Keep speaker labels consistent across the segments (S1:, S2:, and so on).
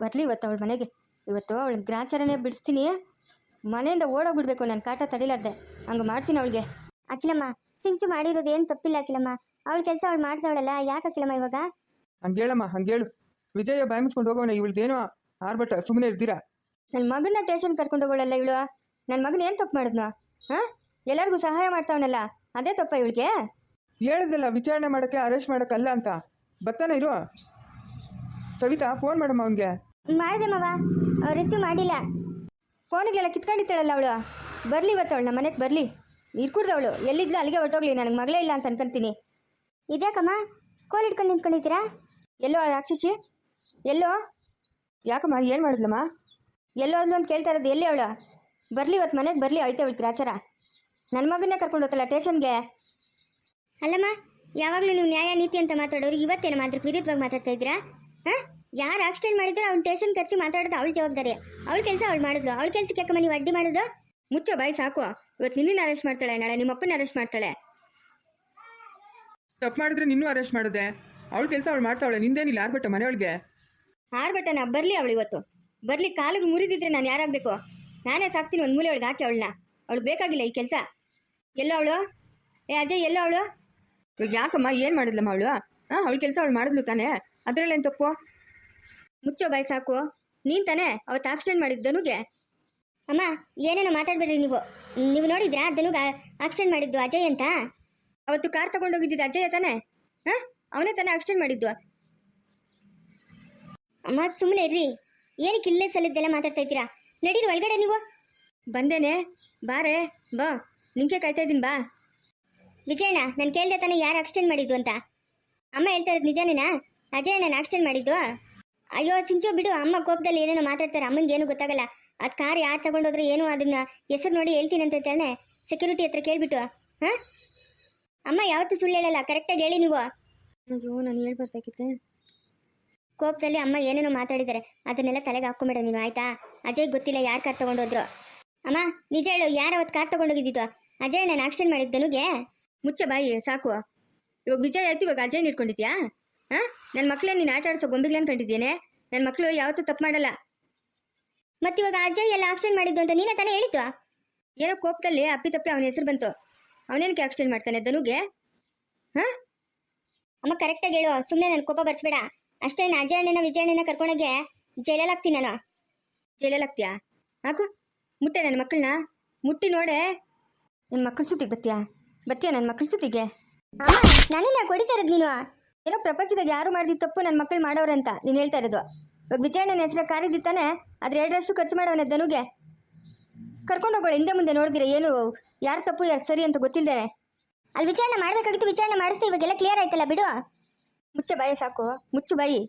S1: ಬರಲಿ ಇವತ್ತು ಅವಳ ಮನೆಗೆ. ಇವತ್ತು ಅವಳ ಗ್ರಾಚಾರನೇ ಬಿಡಿಸ್ತೀನಿ. ಮನೆಯಿಂದ ಓಡೋಗ್ಬಿಡ್ಬೇಕು, ನಾನು ಕಾಟ ತಡಿಲಾರ್ದೆ ಹಂಗೆ ಮಾಡ್ತೀನಿ ಅವಳಿಗೆ.
S2: ಅಖಿಲಮ್ಮ, ಸಿಂಚು ಮಾಡಿರೋದು ಏನು ತಪ್ಪಿಲ್ಲ ಅಖಿಲಮ್ಮ. ಅವಳ ಕೆಲಸ ಅವಳು ಮಾಡ್ತಾವಳಲ್ಲ, ಯಾಕೆ ಅಖಿಲಮ್ಮ ಇವಾಗ?
S3: ಹಂಗೇಳಮ್ಮ, ಹಂಗೇಳು. ವಿಜಯ ಬಾಯಿ ಮುಚ್ಕೊಂಡು ಹೋಗೋಣ. ಇವಳ್ದೇನೋ ಆರ್ಭಟ, ಸುಮ್ಮನೆ ಇರ್ತೀರಾ?
S1: ನನ್ನ ಮಗನ ಟೇಷನ್ ಕರ್ಕೊಂಡು ಹೋಗೋಳಲ್ಲ ಇವಳು. ನನ್ನ ಮಗನ ಏನು ತಪ್ಪು ಮಾಡಿದ್ನು? ಹಾಂ, ಎಲ್ಲರಿಗೂ ಸಹಾಯ ಮಾಡ್ತಾವನಲ್ಲ, ಅದೇ ತಪ್ಪ ಇವಳಿಗೆ?
S3: ಹೇಳಿದ್ರಲ್ಲ ವಿಚಾರಣೆ ಮಾಡೋಕ್ಕೆ, ಅರೆಸ್ಟ್ ಮಾಡೋಕ್ಕಲ್ಲ ಅಂತ. ಬರ್ತಾನೆ ಇರು. ಸವಿತಾ, ಫೋನ್ ಮಾಡಮ್ಮ ಅವನಿಗೆ.
S2: ಮಾಡಿದೆ ಮಾವ, ರಿಸೀವ್ ಮಾಡಿಲ್ಲ.
S1: ಫೋನಿಗೆಲ್ಲ ಕಿತ್ಕೊಂಡಿದ್ದಾಳಲ್ಲ ಅವಳು. ಬರಲಿ ಇವತ್ತು ಅವಳು ನಮ್ಮ ಮನೆಗೆ ಬರಲಿ. ನೀರು ಕುಡ್ದವಳು ಎಲ್ಲಿದ್ಲು ಅಲ್ಲಿಗೆ ಹೊಟ್ಟೋಗ್ಲಿ, ನನಗೆ ಮಗಳೇ ಇಲ್ಲ ಅಂತ ಅನ್ಕೊಂತೀನಿ.
S2: ಇದ್ಯಾಕಮ್ಮ ಕೋಲ್ ಇಟ್ಕೊಂಡು ನಿಂತ್ಕೊಂಡಿದ್ದೀರಾ?
S1: ಎಲ್ಲೋ ರಾಕ್ಷಸಿ, ಎಲ್ಲೋ?
S3: ಯಾಕಮ್ಮ, ಏನು ಮಾಡಿದ್ಲಮ್ಮ?
S1: ಎಲ್ಲೋ ಅಂದ್ಲು ಅಂತ ಕೇಳ್ತಾ ಇರೋದು. ಎಲ್ಲಿ ಅವಳು? ಬರಲಿ ಇವತ್ತು ಮನೆಗೆ ಬರಲಿ, ಐತೆ ಅವಳು ಗ್ರಾಚಾರ. ನನ್ನ ಮಗನ್ನೇ ಕರ್ಕೊಂಡು ಹೋಗ್ತಲ್ಲ ಟೇಷನ್ಗೆ.
S2: ಅಲ್ಲಮ್ಮ, ಯಾವಾಗಲೂ ನೀವು ನ್ಯಾಯ ನೀತಿ ಅಂತ ಮಾತಾಡೋರು ಇವತ್ತೇನಮ್ಮ ಅದ್ರ ವಿರುದ್ಧವಾಗಿ ಮಾತಾಡ್ತಾ ಇದ್ದೀರಾ? ಹಾಂ, ಯಾರು ಆಕ್ಸಿಡೆಂಟ್ ಮಾಡಿದ್ರೆ ಅವ್ನು ಟೇಷನ್ ಕರ್ಸಿ ಮಾತಾಡೋದು ಅವಳ ಜವಾಬ್ದಾರಿ. ಅವಳ ಕೆಲಸ ಅವಳು ಮಾಡಿದ್ಲು. ಅವಳ ಕೆಲಸಕ್ಕೆ ಯಾಕಮ್ಮ ನೀವು ಅಡ್ಡಿ ಮಾಡೋದು?
S1: ಮುಚ್ಚೋ ಬಾಯಿ ಸಾಕು. ಇವತ್ತು ನಿನ್ನನ್ನು ಅರೆಸ್ಟ್ ಮಾಡ್ತಾಳೆ, ನಾಳೆ ನಿಮ್ಮ ಅಪ್ಪನ ಅರೆಸ್ಟ್ ಮಾಡ್ತಾಳೆ.
S3: ತಪ್ಪು ಮಾಡಿದ್ರೆ ನಿನ್ನೂ ಅರೆಸ್ಟ್ ಮಾಡಿದೆ. ಅವಳ ಕೆಲಸ ಅವಳು ಮಾಡ್ತಾವಳೆ, ನಿಂದೇನಿಲ್ಲ ಆರ್ಭಟ ಮನೆಯೊಳಗೆ.
S1: ಆರ್ಭಟನ ಬರಲಿ ಅವಳು ಇವತ್ತು. ಬರಲಿ, ಕಾಲಿಗೆ ಮುರಿದಿದ್ರೆ ನಾನು ಯಾರಾಗಬೇಕು? ನಾನೇ ಸಾಕ್ತೀನಿ ಒಂದು ಮೂಲೆ ಒಳಗೆ ಹಾಕಿ ಅವಳನ್ನ. ಅವಳು ಬೇಕಾಗಿಲ್ಲ ಈ ಕೆಲಸ. ಎಲ್ಲೋ ಅವಳು? ಏ ಅಜಯ್, ಎಲ್ಲೋ ಅವಳು?
S4: ಇವಾಗ ಯಾಕಮ್ಮ, ಏನು ಮಾಡಿದ್ಲಮ್ಮ ಅವಳು? ಅವಳ ಕೆಲಸ ಅವಳು ಮಾಡಿದ್ಲು ತಾನೇ, ಅದರಲ್ಲೇನು ತಪ್ಪು?
S1: ಮುಚ್ಚೋ ಬಾಯಿ ಸಾಕು. ನೀನು ತಾನೇ ಅವತ್ತು ಆಕ್ಸಿಡೆಂಟ್ ಮಾಡಿದ್ದು ಧನುಗೆ?
S2: ಅಮ್ಮ, ಏನೇನೋ ಮಾತಾಡ್ಬೇಡ್ರಿ ನೀವು. ನೀವು ನೋಡಿದ್ರಾ ಧನುಗ ಆಕ್ಸಿಡೆಂಟ್ ಮಾಡಿದ್ದು ಅಜಯ್ ಅಂತ?
S1: ಅವತ್ತು ಕಾರ್ ತಗೊಂಡೋಗಿದ್ದಿದ್ದು ಅಜಯ್ ತಾನೇ? ಹಾಂ, ಅವನೇ ತಾನೇ ಆಕ್ಸಿಡೆಂಟ್ ಮಾಡಿದ್ದು.
S2: ಅಮ್ಮ ಸುಮ್ಮನೆ ಇರ್ರಿ. ಏನಕ್ಕೆ ಇಲ್ಲೇ ಸಲಿದ್ದೆಲ್ಲ ಮಾತಾಡ್ತಾ ಇದ್ದೀರಾ? ನಡೀರಿ ಒಳಗಡೆ ನೀವು.
S1: ಬಂದೇನೆ, ಬಾರೆ ಬಾ, ನಿಂಗೆ ಕಾಯ್ತಾ ಇದ್ದೀನಿ ಬಾ.
S2: ವಿಜಯಣ್ಣ, ನಾನು ಕೇಳ್ದೆ ತಾನೇ ಯಾರು ಆಕ್ಸಿಡೆಂಟ್ ಮಾಡಿದ್ದು ಅಂತ. ಅಮ್ಮ ಹೇಳ್ತಾ ಇರೋದು ನಿಜನೇನಾ? ಅಜಯ್ ನಾನು ಆಕ್ಸಿಡೆಂಟ್ ಮಾಡಿದ್ದು? ಅಯ್ಯೋ ಸಿಂಚು ಬಿಡು, ಅಮ್ಮ ಕೋಪದಲ್ಲಿ ಏನೇನೋ ಮಾತಾಡ್ತಾರೆ. ಅಮ್ಮಂಗೆ ಏನು ಗೊತ್ತಾಗಲ್ಲ. ಅದು ಕಾರ್ ಯಾರು ತಗೊಂಡೋದ್ರೆ ಏನು ಅದನ್ನ ಹೆಸರು ನೋಡಿ ಹೇಳ್ತೀನಿ ಅಂತ ತಾನೆ ಸೆಕ್ಯೂರಿಟಿ ಹತ್ರ ಕೇಳ್ಬಿಟ್ಟು. ಹಾಂ, ಅಮ್ಮ ಯಾವತ್ತೂ ಸುಳ್ಳು ಹೇಳಲ್ಲ, ಕರೆಕ್ಟಾಗಿ ಹೇಳಿ ನೀವು.
S1: ಅಯ್ಯೋ, ನಾನು ಹೇಳ್ಬಾರ್ದಾಗಿತ್ತೆ.
S2: ಕೋಪದಲ್ಲಿ ಅಮ್ಮ ಏನೇನೋ ಮಾತಾಡಿದ್ದಾರೆ, ಅದನ್ನೆಲ್ಲ ತಲೆಗೆ ಹಾಕ್ಕೊಂಬೇಡ ನೀನು, ಆಯ್ತಾ? ಅಜಯ್ ಗೊತ್ತಿಲ್ಲ ಯಾರು ಕಾರ್ ತಗೊಂಡೋದ್ರು. ಅಮ್ಮ ನಿಜ ಹೇಳು, ಯಾರು ಅವತ್ತು ಕಾರ್ ತಗೊಂಡೋಗಿದ್ದು? ಅಜಯ್ ನಾನು ಆಕ್ಸಿಡೆಂಟ್ ಮಾಡಿದ್ದನುಗೆ?
S1: ಮುಚ್ಚ ಬಾಯಿ ಸಾಕು. ಇವಾಗ ವಿಜಯ್ ಆಯ್ತು, ಇವಾಗ ಅಜಯ್ ಇಟ್ಕೊಂಡಿದ್ಯಾ? ಹಾಂ, ನನ್ನ ಮಕ್ಕಳೇ ನೀನು ಆಟ ಆಡಿಸೋ ಗೊಂಬೆಗಳು ಅನ್ಕೊಂಡಿದ್ದೇನೆ. ನನ್ನ ಮಕ್ಕಳು ಯಾವತ್ತೂ ತಪ್ಪು ಮಾಡಲ್ಲ.
S2: ಮತ್ತಿವಾಗ ಅಜಯ್ ಎಲ್ಲ ಆಕ್ಸಿಡೆಂಟ್ ಮಾಡಿದ್ದು ಅಂತ ನೀನೇ ತಾನೇ ಹೇಳಿದ್ದು?
S1: ಏನೋ ಕೋಪದಲ್ಲಿ ಅಪ್ಪಿ ತಪ್ಪಿ ಅವನ ಹೆಸರು ಬಂತು. ಅವನೇನಕ್ಕೆ ಆಕ್ಸಿಡೆಂಟ್ ಮಾಡ್ತಾನೆ ಧನುಗೆ? ಹಾಂ,
S2: ಅಮ್ಮ ಕರೆಕ್ಟಾಗಿ ಹೇಳು, ಸುಮ್ಮನೆ ನನ್ನ ಕೋಪ ಬರ್ಸ್ಬೇಡ ಅಷ್ಟೇ. ಅಜಯಣ್ಣನ ವಿಜಯಣ್ಣನ ಕರ್ಕೊಂಡೋಗಿ ಜೈಲಲ್ಲಿ ಹಾಕ್ತೀನಿ ನಾನು.
S1: ಜೈಲಲ್ಲಿ ಹಾಕ್ತೀಯಾ? ಹಾಕು, ಮುಟ್ಟೆ ನನ್ನ ಮಕ್ಕಳನ್ನ ಮುಟ್ಟಿ ನೋಡೆ. ನನ್ನ ಮಕ್ಕಳ ಸುತ್ತಿಗೆ ಬತ್ತೀಯಾ ನನ್ನ ಮಕ್ಕಳ ಸುತ್ತಿಗೆ?
S2: ಅಮ್ಮ ನನ್ನನ್ನ ಹೊಡಿತಾ ಇರೋದು ನೀನು?
S1: ಏನೋ ಪ್ರಪಂಚದಾಗ ಯಾರು ಮಾಡಿದ ತಪ್ಪು ನನ್ನ ಮಕ್ಕಳು ಮಾಡೋರೆ ಅಂತ ನೀನು ಹೇಳ್ತಾ ಇರೋದು. ಇವಾಗ ವಿಜಯಣ್ಣನ ಹೆಸರು ಕಾರಿದ್ದಾನೆ, ಅದ್ರ 2ರಷ್ಟು ಖರ್ಚು ಮಾಡೋನೆ ಧನುಗೆ. ಕರ್ಕೊಂಡು ಹೋಗೋಳು ಹಿಂದೆ ಮುಂದೆ ನೋಡಿದಿರ, ಏನು ಯಾರು ತಪ್ಪು ಯಾರು ಸರಿ ಅಂತ ಗೊತ್ತಿಲ್ಲದೆ.
S2: ಅಲ್ಲಿ ವಿಚಾರಣೆ ಮಾಡಬೇಕಾಗಿತ್ತು, ವಿಚಾರಣೆ ಮಾಡಿಸ್ತಾ ಇವಾಗೆಲ್ಲ ಕ್ಲಿಯರ್ ಆಯ್ತಲ್ಲ, ಬಿಡು.
S1: ಮುಚ್ಚ ಬಾಯಿ ಸಾಕು, ಮುಚ್ಚು ಬಾಯಿ.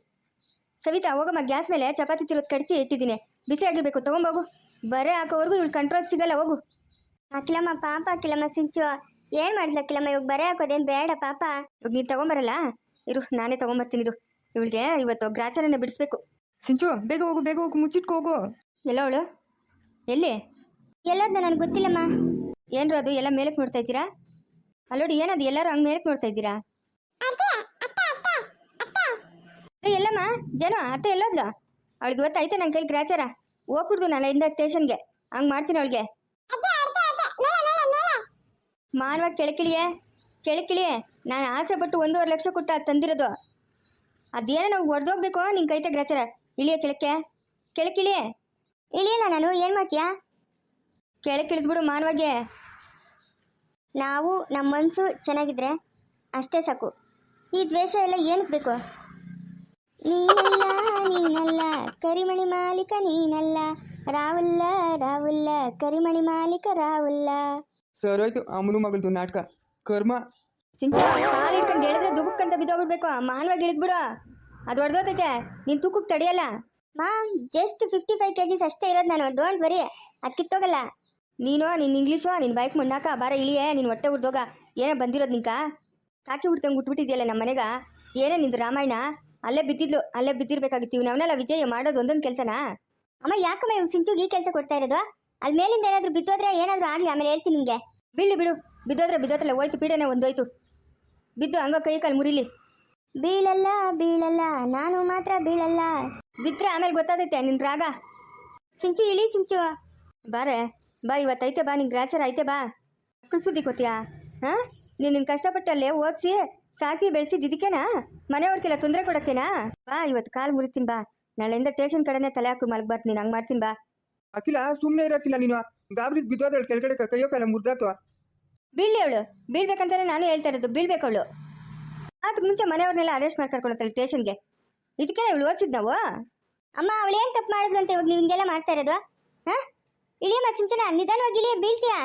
S1: ಸವಿತಾ, ಹೋಗಮ್ಮ, ಗ್ಯಾಸ್ ಮೇಲೆ ಚಪಾತಿ ತಿರೋದು ಕಡಿಸಿ ಇಟ್ಟಿದ್ದೀನಿ, ಬಿಸಿ ಆಗಿರ್ಬೇಕು, ತೊಗೊಂಬೋಗು. ಬರೇ ಹಾಕೋವರೆಗೂ ಇವಳು ಕಂಟ್ರೋಲ್ ಸಿಗಲ್ಲ, ಹೋಗು.
S2: ಅಖಿಲಮ್ಮ ಪಾಪ, ಅಖಿಲಮ್ಮ ಸಿಂಚು ಏನು ಮಾಡಿದ್ಲ ಅಖಿಲಮ್ಮ? ಇವಾಗ ಬರೇ ಹಾಕೋದೇನು ಬೇಡ ಪಾಪ.
S1: ಇವಾಗ ನೀನು ತೊಗೊಂಬರಲ್ಲ, ಇರು ನಾನೇ ತೊಗೊಂಬರ್ತೀನಿ ಇರು. ಇವಳಿಗೆ ಇವತ್ತು ಗ್ರಾಚಾರನೇ ಬಿಡಿಸ್ಬೇಕು.
S4: ಸಿಂಚು, ಬೇಗ ಹೋಗು, ಬೇಗ ಹೋಗು, ಮುಚ್ಚಿಟ್ಕೋ ಹೋಗು.
S1: ಎಲ್ಲ ಅವಳು ಎಲ್ಲಿ?
S2: ಎಲ್ಲೋದ್ನ ನನಗೆ ಗೊತ್ತಿಲ್ಲಮ್ಮ.
S1: ಏನ್ರು ಅದು ಎಲ್ಲ ಮೇಲಕ್ಕೆ ನೋಡ್ತಾ ಇದ್ದೀರಾ? ಅಲ್ಲೋಡಿ, ಏನದು ಎಲ್ಲರೂ ಹಂಗೆ ಮೇಲಕ್ಕೆ ನೋಡ್ತಾ ಇದ್ದೀರಾ? ಎಲ್ಲಮ್ಮ ಜನ ಅತ್ತೆ ಎಲ್ಲೋದ್ಲು? ಅವಳಿಗೆ ಗೊತ್ತಾಯ್ತು ನನ್ನ ಕೈಲಿ ಗ್ರಾಚಾರ. ಹೋಗ್ಬಿಡ್ದು ನಾನು ಇಂದ ಸ್ಟೇಷನ್ಗೆ. ಹಂಗೆ ಮಾಡ್ತೀನಿ ಅವಳಿಗೆ. ಮಾನವಾಗಿ ಕೆಳಕಿಳಿಯೇ, ಕೆಳಕಿಳಿಯೇ. ನಾನು ಆಸೆ ಪಟ್ಟು 1.5 ಲಕ್ಷ ಕೊಟ್ಟು ಅದು ತಂದಿರೋದು. ಅದೇನೋ ನಾವು ಹೊಡೆದೋಗ್ಬೇಕು ನಿನ್ನ ಕೈತೆ ಗ್ರಾಚಾರ. ಇಳಿಯೇ ಕೆಳಕ್ಕೆ, ಕೆಳಕಿಳಿಯೇ.
S2: ಇಳಿಯಲ್ಲ ನಾನು, ಏನು ಮಾಡ್ತೀಯಾ?
S1: ಕೆಳಕಿಳಿದ್ಬಿಡು ಮಾನವಾಗೆ.
S2: ನಾವು ನಮ್ಮ ಮನಸ್ಸು ಚೆನ್ನಾಗಿದ್ರೆ ಅಷ್ಟೇ ಸಾಕು. ಈ ದ್ವೇಷ ಎಲ್ಲ ಏನಕ್ಕೆ ಬೇಕು? ನೀನಲ್ಲ ನೀನಲ್ಲ ಕರಿಮಣಿ ಮಾಲೀಕ ನೀನಲ್ಲ, ರಾವುಲ್ಲ ರಾವುಲ್ಲ ಕರಿಮಣಿ ಮಾಲೀಕ ರಾವುಲ್ಲ.
S3: ಸರ್ ಹೋಯ್ತು ಅಮ್ಮನು ಮಗಳದು ನಾಟಕ ಕರ್ಮ.
S1: ಸಿಂಚು, ಕಾಲು ಇಟ್ಕೊಂಡು ಹೇಳಿದ್ರೆ ದುಬಕ್ಕಂತ ಬಿದ್ದೋಗ್ಬಿಡ್ಬೇಕು. ಮಾನವಾಗಿ ಇಳಿದ್ಬಿಡು, ಅದು ಹೊಡೆದೋತೈತೆ. ನೀನು ತೂಕಕ್ಕೆ ತಡೆಯಲ್ಲ.
S2: ಮಾಮ್ ಜಸ್ಟ್ 55 kgs ಅಷ್ಟೇ ಇರೋದು ನಾನು, ಡೋಂಟ್ ವರಿ, ಅದು ಕಿತ್ತೋಗಲ್ಲ.
S1: ನೀನು ನಿನ್ನ ಇಂಗ್ಲೀಷು ನಿನ್ನ ಬೈಕ್ ಮಣ್ಣಾಕ ಬಾರ ಇಳಿಯೇ. ನೀನು ಹೊಟ್ಟೆ ಉರ್ದೋಗ ಏನೋ ಬಂದಿರೋದು ನಿಂಕ ಕಾಕಿ ಹುಡ್ತಂಗೆ ಉಟ್ಬಿಟ್ಟಿದ್ಯಲ್ಲ ನಮ್ಮ ಮನೆಗ. ಏನೇ ನಿಂದು ರಾಮಾಯಣ? ಅಲ್ಲೇ ಬಿದ್ದಿದ್ಲು, ಅಲ್ಲೇ ಬಿದ್ದಿರ್ಬೇಕಾಗಿತ್ತು. ಇವ್ನು ಅವನೆಲ್ಲ ವಿಜಯ ಮಾಡೋದು ಒಂದೊಂದು ಕೆಲಸನಾ?
S2: ಅಮ್ಮ ಯಾಕಮ್ಮ ಇವ್ನು ಸಿಂಚುಗೆ ಈ ಕೆಲಸ ಕೊಡ್ತಾ ಇರೋದು? ಅಲ್ಲಿ ಮೇಲಿಂದ ಏನಾದರೂ ಬಿದ್ದೋದ್ರೆ ಏನಾದರೂ ಆಗಲಿ, ಆಮೇಲೆ ಹೇಳ್ತೀನಿ ನಿಮಗೆ.
S1: ಬೀಳಿ ಬಿಡು, ಬಿದ್ದೋದ್ರೆ ಬಿದ್ದೋತ್ರಲ್ಲ, ಹೋಯ್ತು ಪೀಡೆನೇ ಒಂದೋಯ್ತು. ಬಿದ್ದು ಹಂಗ ಕೈ ಕಾಲು ಮುರಿಲಿ.
S2: ಬೀಳಲ್ಲ ಬೀಳಲ್ಲ ನಾನು ಮಾತ್ರ ಬೀಳಲ್ಲ.
S1: ಬಿದ್ದರೆ ಆಮೇಲೆ ಗೊತ್ತಾದೈತೆ ನಿನ್ನ ರಾಗ.
S2: ಸಿಂಚು ಇಳಿ ಸಿಂಚು.
S1: ಬಾರೆ ಬಾ, ಇವತ್ತೈತೆ ಬಾ, ನಿಂಗೆ ಗ್ರಾಚಾರ ಐತೆ ಬಾ. ಮಕ್ಕಳು ಸುದ್ದಿ ಕೊತ್ತೀಯಾ? ಹಾಂ, ನೀನು ಕಷ್ಟಪಟ್ಟಲ್ಲೇ ಓದಿಸಿ ಸಾಕಿ ಬೆಳೆಸಿದ್ದು ಇದಕ್ಕೇನಾ? ಮನೆಯವ್ರಿಗೆಲ್ಲ ತೊಂದರೆ ಕೊಡೋಕ್ಕೇನಾ? ಬಾ, ಇವತ್ತು ಕಾಲು ಮುರಿತೀನಿ ಬಾ. ನಾಳೆಯಿಂದ ಟೇಷನ್ ಕಡೆನೇ ತಲೆ ಹಾಕಿ ಮಲಗ್ಬಾರ್ದು ನೀನು, ಹಂಗೆ ಮಾಡ್ತೀನಿ ಬಾ.
S3: ಅಖಿಲ ಸುಮ್ಮನೆ ಇರೋಕ್ಕಿಲ್ಲ ನೀನು. ಗಾಬರಿಗೆ ಬಿದ್ದೋದಳು ಕೆಳಗಡೆ, ಕೈಯೋ ಕಾಲ ಮುರಿದಾತು.
S1: ಬೀಳಲಿ ಅವಳು, ಬೀಳ್ಬೇಕಂತಾನೆ ನಾನು ಹೇಳ್ತಾ ಇರೋದು, ಬೀಳ್ಬೇಕು ಅವಳು. ಅದಕ್ಕೆ ಮುಂಚೆ ಮನೆಯವ್ರನ್ನೆಲ್ಲ ಅರೆಸ್ಟ್ ಮಾಡ್ಕೊಳ್ತಾಳೆ ಟೇಷನ್ಗೆ. ಇದಕ್ಕೆ ಇವಳು ಓದಿಸಿದ್ ನಾವು.
S2: ಅಮ್ಮ ಅವಳೇನು ತಪ್ಪು ಮಾಡಿದ್ಲು ಅಂತ ಇವಾಗ ನೀವು ಹಿಂಗೆಲ್ಲ ಮಾಡ್ತಾ ಇರೋದು? ಹಾಂ, ಇಳಿಯಮ್ಮ ಸಿಂಚನ, ನಿಧಾನವಾಗಿ ಇಳಿಯ, ಬೀಳ್ತೀಯಾ?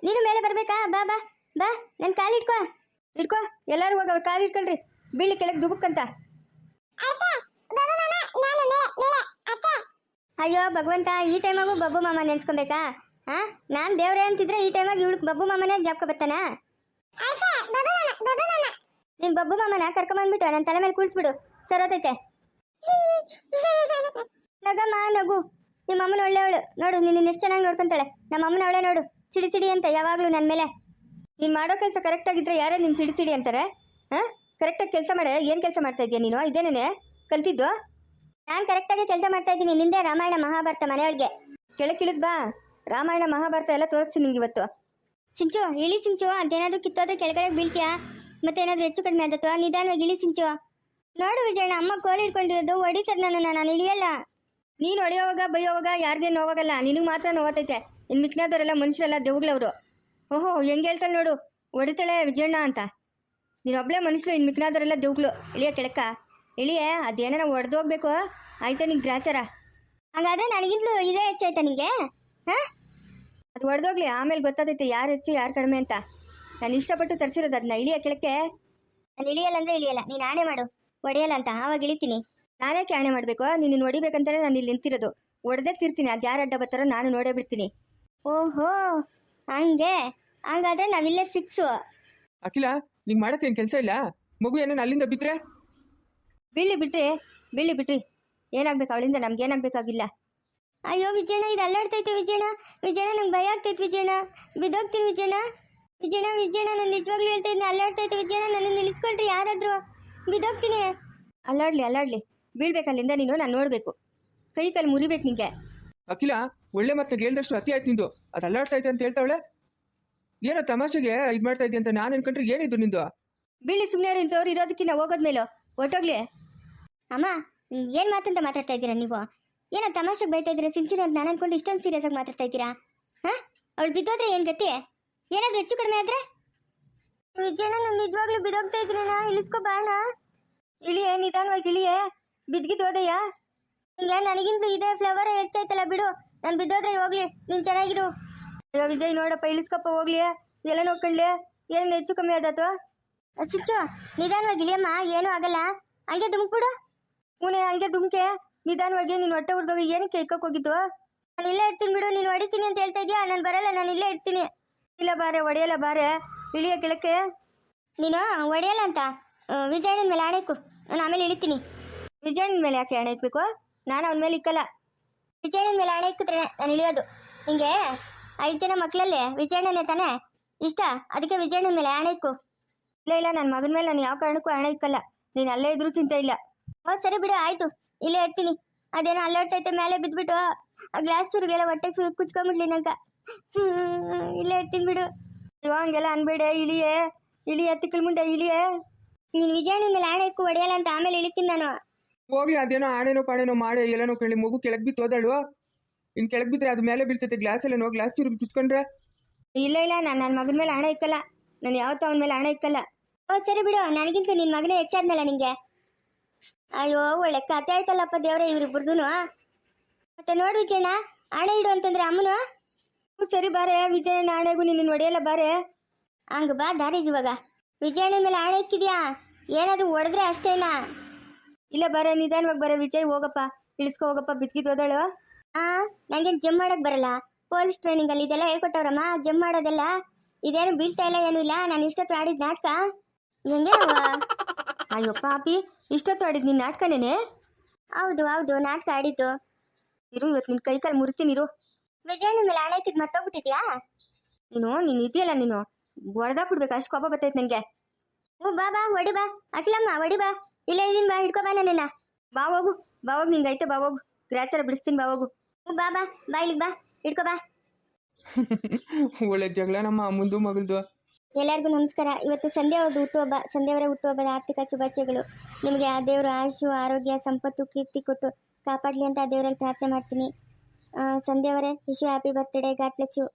S2: ನೀನು ಮೇಲೆ ಬರ್ಬೇಕಾ? ಬಾ ಬಾ ಬಾ, ನನ್ನ ಕಾಲು ಇಟ್ಕೋ.
S1: ಇಟ್ಕೋ, ಎಲ್ಲರೂ ಹೋಗಿ ಅವ್ರು ಕಾಲು ಇಟ್ಕೊಳ್ರಿ, ಬೀಳಿ ಕೆಳಗೆ ದುಬುಕ್ಕಂತ.
S2: ಅಯ್ಯೋ ಭಗವಂತ, ಈ ಟೈಮಾಗೂ ಬಬ್ಬು ಮಾಮ ನೆನ್ಸ್ಕೊಬೇಕಾ? ಹಾಂ, ನಾನು ದೇವ್ರೆ ಅಂತಿದ್ರೆ ಈ ಟೈಮಾಗ ಇವಳಿಗೆ ಬಬ್ಬು ಮಾಮನೇ ಜ್ಞಾಪಕ ಬರ್ತಾನ? ನೀನು ಬಬ್ಬು ಮಾಮನ ಕರ್ಕೊಂಬಂದ್ಬಿಟ್ಟು ನನ್ನ ತಲೆ ಮೇಲೆ ಕೂಡಿಸ್ಬಿಡು, ಸರೋತೈತೆ. ನಗಮ್ಮ ನಗು, ನಿಮ್ಮ ಅಮ್ಮನ ಒಳ್ಳೆಯವಳು ನೋಡು, ನೀನು ಎಷ್ಟು ಚೆನ್ನಾಗಿ ನೋಡ್ಕೊಂತಾಳೆ. ನಮ್ಮ ಅಮ್ಮನ ಅವಳೆ ನೋಡು, ಸಿಡಿ ಸಿಡಿ ಅಂತ ಯಾವಾಗಲೂ ನನ್ನ ಮೇಲೆ.
S1: ನೀನು ಮಾಡೋ ಕೆಲಸ ಕರೆಕ್ಟಾಗಿದ್ದರೆ ಯಾರೇ ನೀನು ಸಿಡಿ ಸಿಡಿ ಅಂತಾರೆ? ಹಾಂ, ಕರೆಕ್ಟಾಗಿ ಕೆಲಸ ಮಾಡೆ. ಏನು ಕೆಲಸ ಮಾಡ್ತಾ ಇದೆಯಾ ನೀನು? ಇದೇನೇ ಕಲ್ತಿದ್ದು?
S2: ನಾನು ಕರೆಕ್ಟಾಗಿ ಕೆಲಸ ಮಾಡ್ತಾ ಇದ್ದೀನಿ. ನಿಂದೆ ರಾಮಾಯಣ ಮಹಾಭಾರತ ಮನೆಯೊಳಗೆ.
S1: ಕೆಳಕ್ಕಿಳಿದ್ ಬಾ, ರಾಮಾಯಣ ಮಹಾಭಾರತ ಎಲ್ಲ ತೋರಿಸ್ತೀನಿ ನಿಂಗೆ ಇವತ್ತು.
S2: ಸಿಂಚು ಇಳಿ ಸಿಂಚು, ಅಂತೇನಾದ್ರೂ ಕಿತ್ತೋದ್ರೆ ಕೆಳಗಡೆ ಬೀಳ್ತೀಯಾ? ಮತ್ತೇನಾದ್ರೂ ಹೆಚ್ಚು ಕಡಿಮೆ ಆದತ್ತು? ನಿಧಾನವಾಗಿ ಇಳಿ ಸಿಂಚು. ನೋಡು ವಿಜಯಣ್ಣ, ಅಮ್ಮ ಕೋಲ್ ಹಿಡ್ಕೊಂಡಿರೋದು, ಹೊಡಿತಾರೆ ನನ್ನನ್ನು, ನಾನು ಇಳಿಯಲ್ಲ.
S1: ನೀನು ಹೊಡೆಯೋವಾಗ ಬೈಯೋವಾಗ ಯಾರಿಗೆ ನೋವಾಗಲ್ಲ, ನಿನಗೆ ಮಾತ್ರ ನೋವತ್ತೈತೆ. ಇನ್ನು ಮಿಕ್ಕಿನದವರೆಲ್ಲ ಮನುಷ್ಯರೆಲ್ಲ ದೇವ್ಗಳವರು. ಓಹೋ, ಹೆಂಗೆ ಹೇಳ್ತಾಳೆ ನೋಡು, ಹೊಡಿತಾಳೆ ವಿಜಯಣ್ಣ ಅಂತ. ನೀನು ಒಬ್ಬಳೇ ಮನುಷ್ಯರು, ಇನ್ನು ಮಿಕ್ಕಿನದವರೆಲ್ಲ ದೇವ್ಗಳು. ಇಳಿಯ ಕೆಳಕ ಇಳಿಯೇ, ಅದೇನಾರ ಹೊಡೆದೋಗ್ಬೇಕು ಆಯ್ತಾ ನಿಂಗೆ ಗ್ರಾಚಾರ.
S2: ಹಾಗಾದ್ರೆ ನನಗಿಂತಲೂ ಇದೇ ಹೆಚ್ಚಾಯ್ತಾ ನಿಂಗೆ? ಹಾಂ,
S1: ಅದು ಹೊಡೆದೋಗ್ಲಿ, ಆಮೇಲೆ ಗೊತ್ತಾದೈತೆ ಯಾರು ಹೆಚ್ಚು ಯಾರು ಕಡಿಮೆ ಅಂತ. ನಾನು ಇಷ್ಟಪಟ್ಟು ತರಿಸಿರೋದು ಅದನ್ನ. ಇಳಿಯ ಕೆಳಕ್ಕೆ.
S2: ನಾನು ಇಳಿಯಲ್ಲ ಅಂದರೆ ಇಳಿಯಲ್ಲ, ನೀನು ಆಣೆ ಮಾಡು ಹೊಡೆಯಲ್ಲ ಅಂತ, ಆವಾಗ ಇಳಿತೀನಿ.
S1: ನಾನೇಕೆ ಆಣೆ ಮಾಡಬೇಕು? ನೀನು ಹೊಡಿಬೇಕಂತಾನೆ ನಾನು ಇಲ್ಲಿ ನಿಂತಿರೋದು. ಹೊಡೆದೇ ತಿರ್ತೀನಿ, ಅದು ಯಾರು ಅಡ್ಡ ಬರ್ತಾರೋ ನಾನು ನೋಡೇ ಬಿಡ್ತೀನಿ.
S2: ಓಹೋ ಹಂಗೆ, ಹಂಗಾದ್ರೆ ನಾವಿಲ್ಲೇ ಫಿಕ್ಸು.
S3: ಅಖಿಲ, ನಿಂಗೆ ಮಾಡೋಕ್ಕೆ ಏನು ಕೆಲಸ ಇಲ್ಲ? ಮಗು ಏನೇನು ಅಲ್ಲಿಂದ ಬಿದ್ದರೆ?
S1: ಬೀಳಿ ಬಿಟ್ರಿ ಏನಾಗ್ಬೇಕು ಅವಳಿಂದ? ನಮ್ಗೆ ಏನಾಗಬೇಕಾಗಿಲ್ಲ.
S2: ಅಯ್ಯೋ ವಿಜಯಣ್ಣ, ಇದು ಅಲ್ಲಾಡ್ತೈತೆ ವಿಜಯಣ್ಣ. ವಿಜಯಣ್ಣ, ನಂಗೆ ಭಯ ಆಗ್ತೈತೆ ವಿಜಯಣ್ಣ, ಬಿದ್ದೋಗ್ತೀನಿ ವಿಜಯಣ್ಣ. ವಿಜಯಣ್ಣ ನಾನು ನಿಜವಾಗ್ಲೂ ಹೇಳ್ತಾ ಇದ್ದೀನಿ, ಅಲ್ಲಾಡ್ತೈತೆ ವಿಜಯಣ್ಣ, ನನ್ನ ನಿಲ್ಲಿಸ್ಕೊಳ್ರಿ ಯಾರಾದರೂ, ಬಿದ್ದೋಗ್ತೀನಿ.
S1: ಅಲ್ಲಾಡ್ಲಿ ಬೀಳ್ಬೇಕಲ್ಲಿಂದ ನೀನು, ನಾನು ನೋಡಬೇಕು. ಕೈ ಕಾಲು ಮುರಿಬೇಕು ನಿಂಗೆ.
S3: ಅಖಿಲ, ಒಳ್ಳೆ ಮತ್ತೆ ಹೇಳ್ದಷ್ಟು ಅತಿ ಆಯ್ತು ನಿಂದು. ಅದು ಅಲ್ಲಾಡ್ತೈತೆ ಅಂತ ಹೇಳ್ತಾವಳೆ. ಏನೋ ತಮಾಷೆಗೆ ಇದು ಮಾಡ್ತಾ ಇದ್ದಿ ಅಂತ ನಾನು ಅನ್ಕೊಂಡ್ರೆ ಏನಿದ್ದು ನಿಂದು?
S1: ಬೀಳಿ ಸುಮ್ಮನೆ ಇಂಥವ್ರು ಇರೋದಕ್ಕಿಂತ ಹೋಗೋದ್ಮೇಲೆ ಹೊಟ್ಟೋಗ್ಲಿ.
S2: ಅಮ್ಮ, ಏನು ಮಾತಂತ ಮಾತಾಡ್ತಾ ಇದ್ದೀರಾ ನೀವು? ಏನೋ ತಮಾಷೆಗೆ ಬೈತಾ ಇದ್ದೀರಾ ಸಿಂಚುನು ಅಂತ ನಾನು ಅನ್ಕೊಂಡು ಇಷ್ಟೊಂದು ಸೀರಿಯಸ್ ಆಗಿ ಮಾತಾಡ್ತಾ ಇದ್ದೀರಾ? ಹಾಂ, ಅವಳು ಬಿದ್ದೋದ್ರೆ ಏನು ಗತಿ? ಏನಾದರೂ ಹೆಚ್ಚು ಕಡಿಮೆ ಆದರೆ? ವಿಜಯಣ್ಣ, ನಾನು ನಿಜವಾಗ್ಲೂ ಬಿದ್ದೋಗ್ತಾ ಇದ್ದೀನ, ಇಳಿಸ್ಕೊ ಬಾಣ.
S1: ಇಳಿಯೇ, ನಿಧಾನವಾಗಿ ಇಳಿಯೇ, ಬಿದ್ಗಿದ್ದು ಹೋದಯ್ಯ.
S2: ಹಿಂಗೆ ನನಗಿಂತಲೂ ಇದೇ ಫ್ಲವರ್ ಹೆಚ್ಚಾಯ್ತಲ್ಲ, ಬಿಡು, ನಾನು ಬಿದ್ದೋದ್ರೆ ಹೋಗ್ಲಿ, ನೀನು ಚೆನ್ನಾಗಿರು.
S1: ಅಯ್ಯೋ ವಿಜಯ್, ನೋಡಪ್ಪ ಇಳಿಸ್ಕಪ್ಪ ಹೋಗ್ಲಿ, ಎಲ್ಲ ನೋಡ್ಕೊಂಡ್ಲಿ, ಏನೇನು ಹೆಚ್ಚು ಕಮ್ಮಿ ಆದತ್ತು?
S2: ಸಿಂಚು ನಿಧಾನವಾಗಿ ಇಳಿಯಮ್ಮ, ಏನೂ ಆಗಲ್ಲ, ಹಂಗೆ ದುಮ್ಬಿಡು.
S1: ಹೂನೆ, ಹಂಗೆ ದುಮ್ಕೆ ನಿಧಾನವಾಗಿ. ನೀನು ಹೊಟ್ಟೆ ಉರ್ದೋಗ ಏನಕ್ಕೆ ಇಕ್ಕಕ್ಕೆ ಹೋಗಿದ್ದು?
S2: ನಾನು ಇಲ್ಲೇ ಇರ್ತೀನಿ ಬಿಡು, ನೀನು ಹೊಡಿತೀನಿ ಅಂತ ಹೇಳ್ತಾ ಇದೆಯಾ? ನಾನು ಬರಲ್ಲ, ನಾನು ಇಲ್ಲೇ ಇರ್ತೀನಿ.
S1: ಇಲ್ಲ ಬಾರೆ, ಹೊಡೆಯಲ್ಲ ಬಾರೆ, ಇಳಿಯ ಕೆಳಕ್ಕೆ.
S2: ನೀನು ಹೊಡೆಯಲ್ಲ ಅಂತ ವಿಜಯಣ್ಣನ ಮೇಲೆ ಆಣೆಕ್ಕು, ನಾನು ಆಮೇಲೆ ಇಳಿತೀನಿ.
S1: ವಿಜಯಣ್ಣನ ಮೇಲೆ ಯಾಕೆ ಹಣ ಇಕ್ಬೇಕು? ನಾನು ಅವನ ಮೇಲೆ ಇಕ್ಕಲ್ಲ.
S2: ವಿಜಯಣ್ಣನ ಮೇಲೆ ಆಣೆ ಇಕ್ಕಿದ್ರೆ ನಾನು ಇಳಿಯೋದು. ನಿಂಗೆ 5 ಜನ ಮಕ್ಕಳಲ್ಲಿ ವಿಜಯಣ್ಣನೇ ತಾನೇ ಇಷ್ಟ, ಅದಕ್ಕೆ ವಿಜಯಣ್ಣನ ಮೇಲೆ ಆಣೆ ಇಕ್ಕು.
S1: ಇಲ್ಲ, ನನ್ನ ಮಗನ ಮೇಲೆ ನಾನು ಯಾವ ಕಾರಣಕ್ಕೂ ಹಣ ಇಕ್ಕಲ್ಲ. ನೀನು ಅಲ್ಲೇ ಇದ್ರೂ ಚಿಂತೆ ಇಲ್ಲ.
S2: ಹೌದು ಸರಿ ಬಿಡು, ಆಯಿತು, ಇಲ್ಲೇ ಇರ್ತೀನಿ. ಅದೇನೋ ಅಲ್ಲಾಡ್ತೈತೆ, ಮೇಲೆ ಬಿದ್ದುಬಿಟ್ಟು ಆ ಗ್ಲಾಸ್ ಚೂರಿಗೆಲ್ಲ ಹೊಟ್ಟೆಗೆ ಕುಚ್ಕೊಂಬಿಡ್ಲಿ ನಂಗೆ. ಇಲ್ಲೇ ಇರ್ತೀನಿ ಬಿಡು.
S1: ಇವಾಗ ಹಂಗೆಲ್ಲ ಅನ್ಬೇಡ. ಇಳಿಯ ತಿಕ್ಕಲ್ ಮುಂಡೆ ಇಳಿಯೇ.
S2: ನೀನು ವಿಜಯಣ್ಣನ ಮೇಲೆ ಆಣೆ ಇಕ್ಕು, ಹೊಡೆಯಲ್ಲ ಅಂತ, ಆಮೇಲೆ ಇಳಿತೀನಿ ನಾನು.
S3: ಹೋಗ್ಲಿ, ಅದೇನೋ ಆಣೆನೋ ಪಾಣೇನೋ ಮಾಡಿ ಎಲ್ಲನೋ ಕೇಳಿ ಮಗು ಕೆಳಗೆ ಬಿತ್ತು ಹೋದಳು. ಇನ್ನು ಕೆಳಗೆ ಬಿದ್ದರೆ ಅದು ಮೇಲೆ ಬೀಳ್ತೈತೆ. ಗ್ಲಾಸಲ್ಲೇನೋ ಗ್ಲಾಸ್ ಚೂರಿಗೆ ಚುಚ್ಕೊಂಡ್ರೆ.
S1: ಇಲ್ಲ, ನಾನು ನನ್ನ ಮಗನ ಮೇಲೆ ಹಣ ಇಕ್ಕಲ್ಲ. ನಾನು ಯಾವತ್ತೂ ಅವನ ಮೇಲೆ ಹಣ ಇಕ್ಕಲ್ಲ.
S2: ಓ ಸರಿ ಬಿಡು, ನನಗಿಂತ ನಿನ್ನ ಮಗನೇ ಹೆಚ್ಚಾದ್ನಲ್ಲ ನಿಂಗೆ. ಅಯ್ಯೋ, ಒಳ್ಳೆ ಕತೆ ಆಯ್ತಲ್ಲಪ್ಪ ದೇವ್ರೆ ಇವ್ರಿಬ್ರದೂ. ಮತ್ತೆ ನೋಡಿ ವಿಜಯಣ್ಣ, ಆಣೆ ಇಡು ಅಂತಂದ್ರೆ ಅಮ್ಮನು.
S1: ಸರಿ ಬಾರೆ, ವಿಜಯಣ್ಣ ಆಣೆಗೂ ನಿನ್ನ ಹೊಡೆಯಲ್ಲ ಬಾರೆ.
S2: ಹಂಗ ಬಾ ದಾರಿಗೆ. ಇವಾಗ ವಿಜಯಣ್ಣನ ಮೇಲೆ ಆಣೆ ಇಕ್ಕಿದ್ಯಾ? ಏನಾದರೂ ಹೊಡೆದ್ರೆ ಅಷ್ಟೇನಾ?
S1: ಇಲ್ಲ ಬಾರೆ, ನಿಧಾನವಾಗಿ ಬಾರೆ. ವಿಜಯ್ ಹೋಗಪ್ಪ, ಇಳಿಸ್ಕೊ ಹೋಗಪ್ಪ, ಬಿದ್ಗಿದ್ದು ಹೋದಳು.
S2: ನಂಗೇನು ಜಂಪ್ ಮಾಡಕ್ ಬರಲ್ಲ. ಪೊಲೀಸ್ ಟ್ರೈನಿಂಗ್ ಅಲ್ಲಿ ಇದೆಲ್ಲ ಹೇಳ್ಕೊಟ್ಟವ್ರಮ್ಮ, ಜಂಪ್ ಮಾಡೋದೆಲ್ಲ. ಇದೇನು ಬೀಳ್ತಾ ಇಲ್ಲ, ಏನೂ ಇಲ್ಲ. ನಾನು ಇಷ್ಟೊತ್ತು ಆಡಿದ ನಾಟಕ ಹೆಂಗೆ?
S1: ಅಯ್ಯೋ ಪಾಪಿ, ಇಷ್ಟೊತ್ತು ಆಡಿದ್ ನಿನ್ನ ನಾಟಕನೇನೆ?
S2: ಹೌದು ನಾಟಕ ಆಡಿದ್ದು.
S1: ಇರು, ಇವತ್ತು ನಿನ್ನ ಕೈ ಕಾಲು ಮುರಿತೀನಿ ಇರು.
S2: ವಿಜಯಣ್ಣ ಮೇಲೆ ಆಣೆ ಇಕ್ಕಿದ್ ಮರ್ತೋಗ್ಬಿಟ್ಟಿದ್ಯಾ?
S1: ನೀನು ಇದೆಯಲ್ಲ, ನೀನು ಹೊಡೆದಾಕ್ಬಿಡ್ಬೇಕು, ಅಷ್ಟು ಕೋಪ ಬರ್ತೈತೆ ನನಗೆ.
S2: ಬಾ ಹೊಡಿ ಬಾ, ಅಖಿಲಮ್ಮ ಹೊಡಿ ಬಾ. ಇಲ್ಲ ಇದೀನಿ ಬಾ ಹಿಡ್ಕೊ ಬಾ ನನ್ನನ್ನ
S1: ಬಾ ಹೋಗು ಬಾ ಹೋಗು ನಿಂಗೈತೆ ಬಾ ಹೋಗು ಗ್ರಾಚಾರ ಬಿಡಿಸ್ತೀನಿ ಬಾ ಹೋಗು
S2: ಬಾ ಬಾ ಬಾ ಇಲ್ಲಿಗೆ ಬಾ ಹಿಡ್ಕೊ ಬಾ.
S3: ಒಳ್ಳೆ ಜಗಳ ನಮ್ಮ ಅಮ್ಮಂದು ಮಗಳದು.
S2: ಎಲ್ಲರಿಗೂ ನಮಸ್ಕಾರ. ಇವತ್ತು ಸಂಧ್ಯಾ ಅವ್ರದ್ದು ಹುಟ್ಟುಹಬ್ಬ. ಸಂಧ್ಯಾವರ ಹುಟ್ಟುಹಬ್ಬದ ಆರ್ಥಿಕ ಶುಭಾಶಯಗಳು. ನಿಮಗೆ ಆ ದೇವರು ಆಯುಷು ಆರೋಗ್ಯ ಸಂಪತ್ತು ಕೀರ್ತಿ ಕೊಟ್ಟು ಕಾಪಾಡಲಿ ಅಂತ ಆ ದೇವರಲ್ಲಿ ಪ್ರಾರ್ಥನೆ ಮಾಡ್ತೀನಿ. ಸಂಧ್ಯಾವರೇ wish you happy birthday. God bless you.